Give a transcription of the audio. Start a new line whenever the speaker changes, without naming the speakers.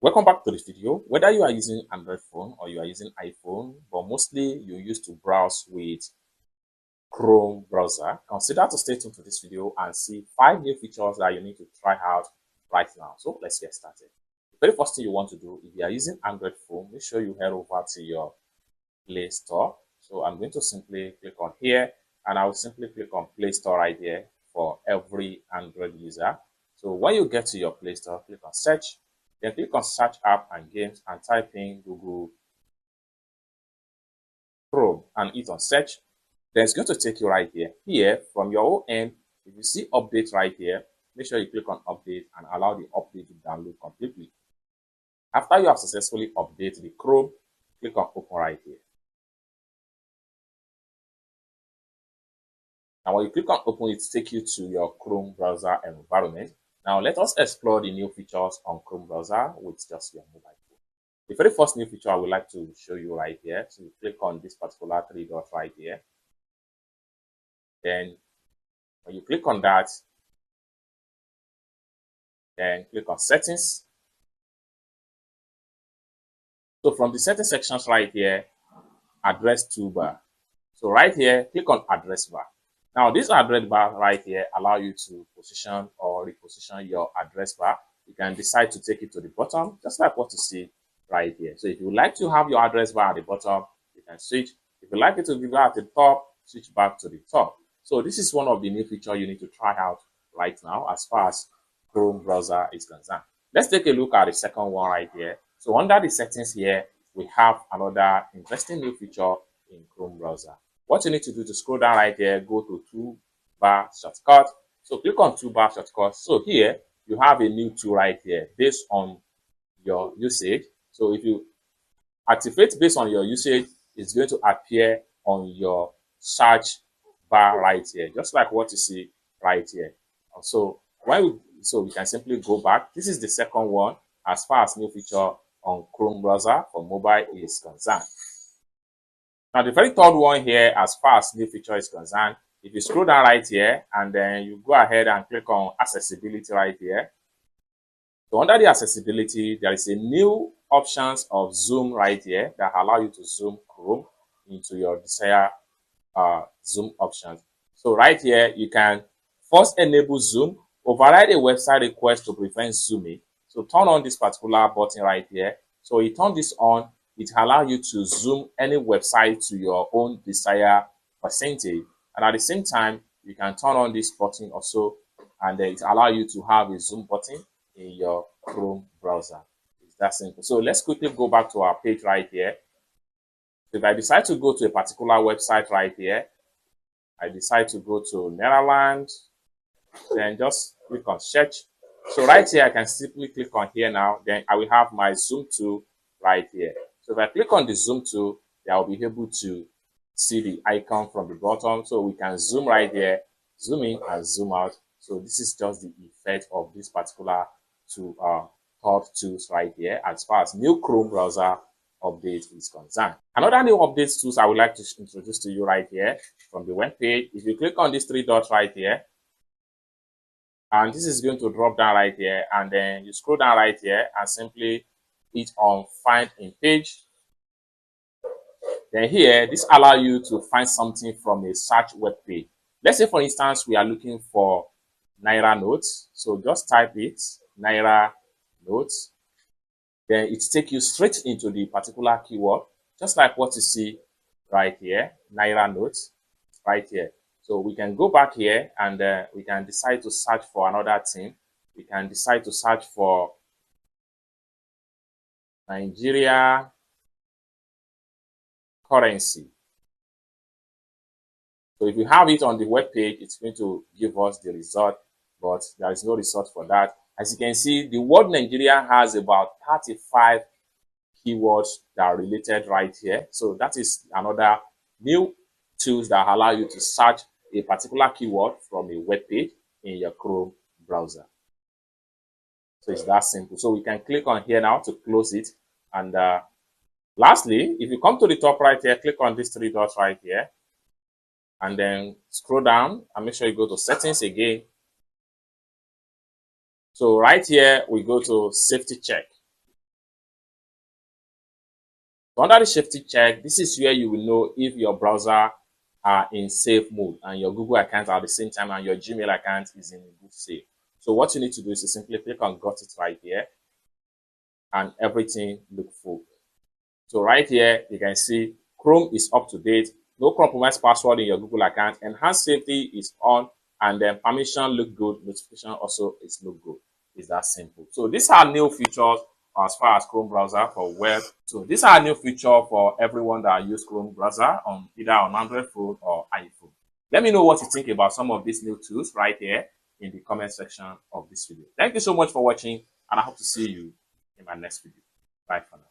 Welcome back to the video. Whether you are using Android phone or you are using iPhone, but mostly you used to browse with Chrome browser, consider to stay tuned to this video and see 5 new features that you need to try out right now. So let's get started. The very first thing you want to do, if you are using Android phone, make sure you head over to your Play Store. So I'm going to simply click on here, and I will simply click on Play Store right here for every Android user. So when you get to your Play Store, click on Search, then click on Search App and Games and type in Google Chrome and hit on Search. Then it's going to take you right here. Here, from your own end, if you see Update right here, make sure you click on Update and allow the update to download completely. After you have successfully updated the Chrome, click on Open right here. Now, when you click on Open, it takes you to your Chrome browser environment. Now, let us explore the new features on Chrome browser with just your mobile phone. The very first new feature I would like to show you right here. So you click on this particular 3 dots right here. Then, when you click on that, then click on Settings. So from the Settings sections right here, Address Toolbar. So right here, click on Address Bar. Now, this address bar right here allow you to position or reposition your address bar. You can decide to take it to the bottom, just like what you see right here. So if you like to have your address bar at the bottom, you can switch. If you like it to be at the top, switch back to the top. So this is one of the new features you need to try out right now as far as Chrome browser is concerned. Let's take a look at the second one right here. So under the settings here, we have another interesting new feature in Chrome browser. What you need to do to scroll down right here, go to toolbar shortcut. So click on toolbar shortcut. So here you have a new tool right here based on your usage. So if you activate based on your usage, it's going to appear on your search bar right here, just like what you see right here. So we can simply go back. This is the second one as far as new feature on Chrome browser for mobile is concerned. Now, the very third one here, as far as new feature is concerned, if you scroll down right here and then you go ahead and click on accessibility right here. So under the accessibility, there is a new options of zoom right here that allow you to zoom Chrome into your desired zoom options. So right here, you can first enable zoom, override a website request to prevent zooming. So turn on this particular button right here. So you turn this on, it allows you to zoom any website to your own desired percentage. And at the same time, you can turn on this button also, and then it allows you to have a zoom button in your Chrome browser. It's that simple. So let's quickly go back to our page right here. If I decide to go to a particular website right here, I decide to go to Netherlands, then just click on search. So right here, I can simply click on here now, then I will have my zoom tool right here. So if I click on the zoom tool, I will be able to see the icon from the bottom. So we can zoom right here, zoom in and zoom out. So this is just the effect of this particular third tools right here as far as new Chrome browser update is concerned. Another new update tools I would like to introduce to you right here from the web page. If you click on these 3 dots right here, and this is going to drop down right here, and then you scroll down right here and simply hit on find in page. Then here, this allows you to find something from a search web page. Let's say, for instance, we are looking for Naira notes. So just type it, Naira notes. Then it takes you straight into the particular keyword, just like what you see right here, Naira notes, right here. So we can go back here and we can decide to search for another thing. We can decide to search for Nigeria currency. So if you have it on the web page, it's going to give us the result, but there is no result for that. As you can see, the word Nigeria has about 35 keywords that are related right here. So that is another new tools that allow you to search a particular keyword from a web page in your Chrome browser. So it's that simple. So we can click on here now to close it. And lastly, if you come to the top right here, click on these 3 dots right here, and then scroll down and make sure you go to settings again. So right here, we go to safety check. So under the safety check, this is where you will know if your browser are in safe mode and your Google account at the same time and your Gmail account is in good safe. So what you need to do is to simply click on got it right here and everything look full. So right here, you can see Chrome is up to date. No compromised password in your Google account. Enhanced safety is on, and then permission look good. Notification also is look good. It's that simple. So these are new features as far as Chrome browser for web. So these are new feature for everyone that use Chrome browser on either on Android phone or iPhone. Let me know what you think about some of these new tools right here in the comment section of this video. Thank you so much for watching, and I hope to see you in my next video. Bye for now.